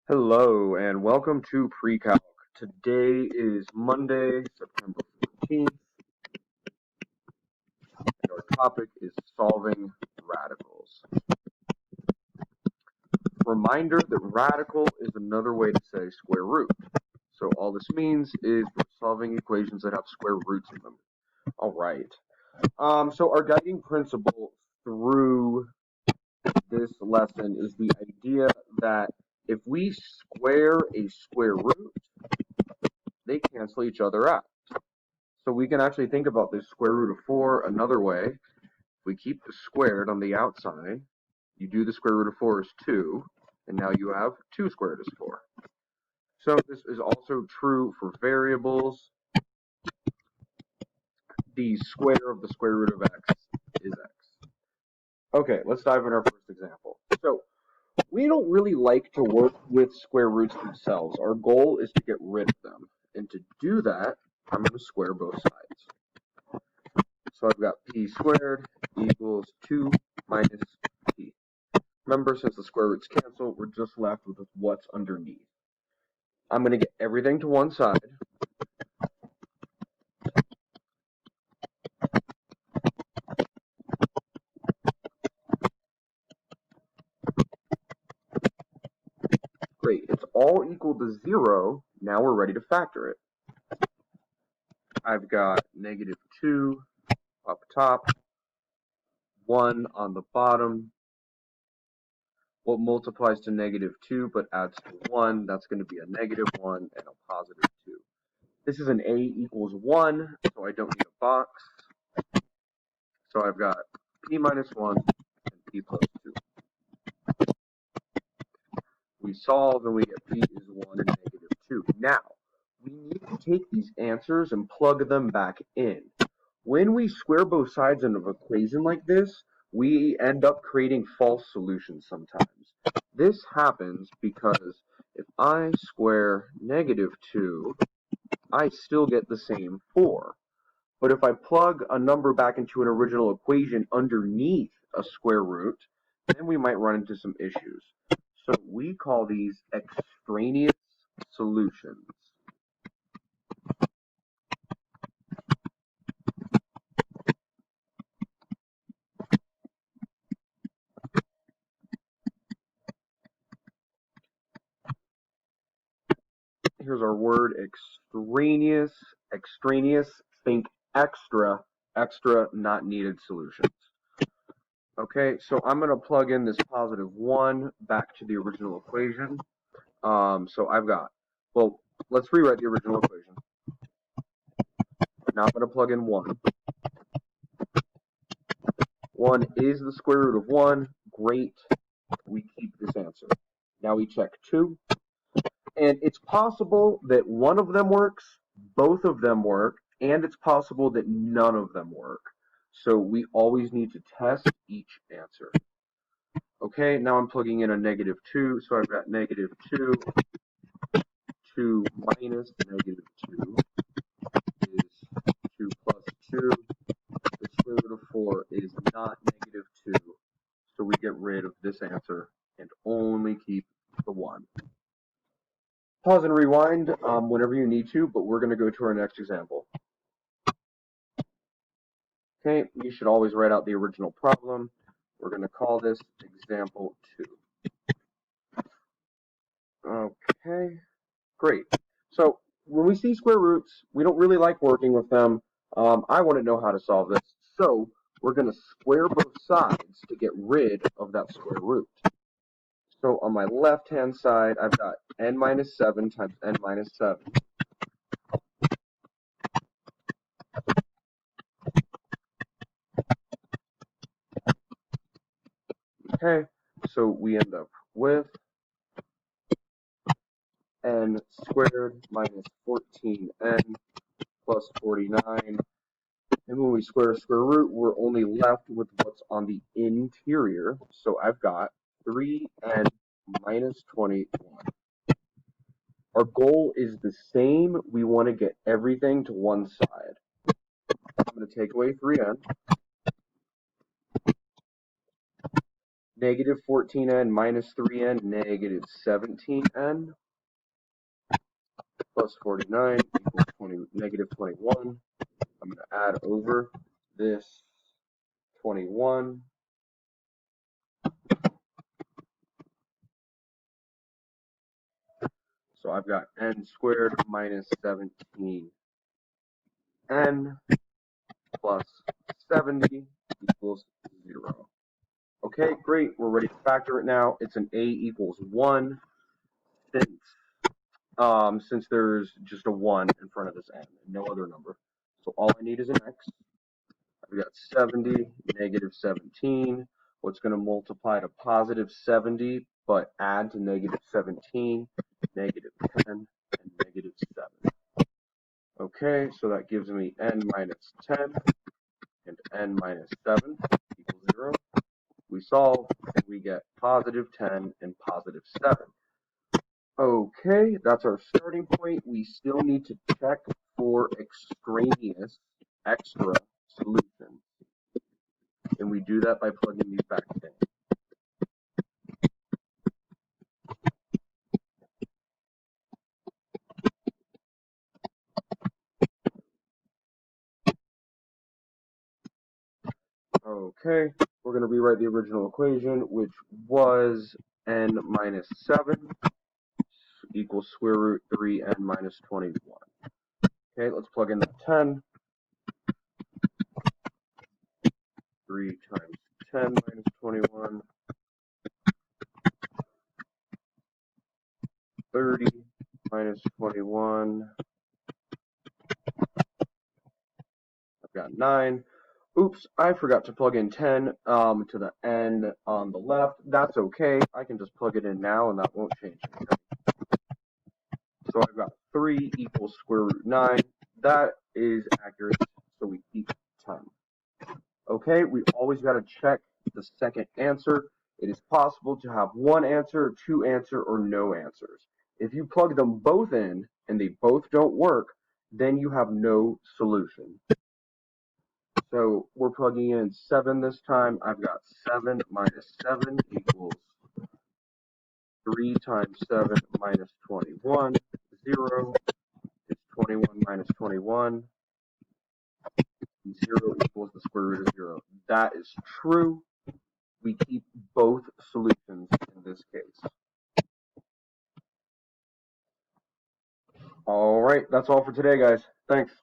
Hello and welcome to PreCalc. Today is Monday, September 14th, and our topic is solving radicals. Reminder that radical is another way to say square root. So all this means is we're solving equations that have square roots in them. All right. So our guiding principle through this lesson is the idea that if we square a square root, they cancel each other out. So we can actually think about this square root of 4 another way. If we keep the squared on the outside, you do the square root of 4 is 2, and now you have 2 squared is 4. So this is also true for variables. The square of the square root of x is x. Okay, let's dive in our first example. So we don't really like to work with square roots themselves. Our goal is to get rid of them. And to do that, I'm going to square both sides. So I've got p squared equals 2 minus p. Remember, since the square roots cancel, we're just left with what's underneath. I'm going to get everything to one side. Great, it's all equal to 0. Now we're ready to factor it. I've got negative 2 up top, 1 on the bottom. What multiplies to negative 2 but adds to 1, that's going to be a negative 1 and a positive 2. This is an a equals 1, so I don't need a box. So I've got p minus 1 and p plus 2. We solve and we get p is 1 and negative 2. Now, we need to take these answers and plug them back in. When we square both sides of an equation like this, we end up creating false solutions sometimes. This happens because if I square negative 2, I still get the same 4. But if I plug a number back into an original equation underneath a square root, then we might run into some issues. So we call these extraneous solutions. Here's our word extraneous. Extraneous, think extra, extra not needed solutions. Okay, so I'm going to plug in this positive 1 back to the original equation. So I've got, well, let's rewrite the original equation. Now I'm going to plug in 1. 1 is the square root of 1. Great. We keep this answer. Now we check 2. And it's possible that one of them works, both of them work, and it's possible that none of them work. So we always need to test each answer. Okay, now I'm plugging in a negative 2, so I've got negative 2. 2 minus negative 2 is 2 plus 2. The square root of 4 is not negative 2, so we get rid of this answer and only keep the 1. Pause and rewind whenever you need to, but we're going to go to our next example. Okay, you should always write out the original problem. We're going to call this example 2. Okay, great. So when we see square roots, we don't really like working with them. I want to know how to solve this. So we're going to square both sides to get rid of that square root. So on my left-hand side, I've got n minus 7 times n minus 7. Okay, so we end up with n squared minus 14n plus 49. And when we square a square root, we're only left with what's on the interior. So I've got 3n minus 21. Our goal is the same. We want to get everything to one side. I'm going to take away 3n. Negative 14n minus 3n, negative 17n, plus 49 equals negative 21. I'm going to add over this 21. So I've got n squared minus 17n plus 70 equals 0. Okay, great. We're ready to factor it now. It's an a equals 1 since there's just a 1 in front of this n and no other number. So all I need is an x. I've got 70, negative 17. What's going to multiply to positive 70 but add to negative 17, negative 10, and negative 7. Okay, so that gives me n minus 10 and n minus 7 equals 0. We solve, and we get positive 10 and positive 7. Okay, that's our starting point. We still need to check for extraneous, extra solutions. And we do that by plugging these back in. Okay, we're going to rewrite the original equation, which was n minus 7 equals square root 3n minus 21. Okay, let's plug in the 10. 3 times 10 minus 21. 30 minus 21. I've got 9. Oops, I forgot to plug in 10 to the n on the left. That's okay. I can just plug it in now and that won't change anything. So I've got 3 equals square root 9. That is accurate, so we keep 10. Okay, we always got to check the second answer. It is possible to have one answer, two answers, or no answers. If you plug them both in and they both don't work, then you have no solution. So we're plugging in 7 this time. I've got 7 minus 7 equals 3 times 7 minus 21, 0. It's 21 minus 21. 0 equals the square root of 0. That is true. We keep both solutions in this case. All right, that's all for today, guys. Thanks.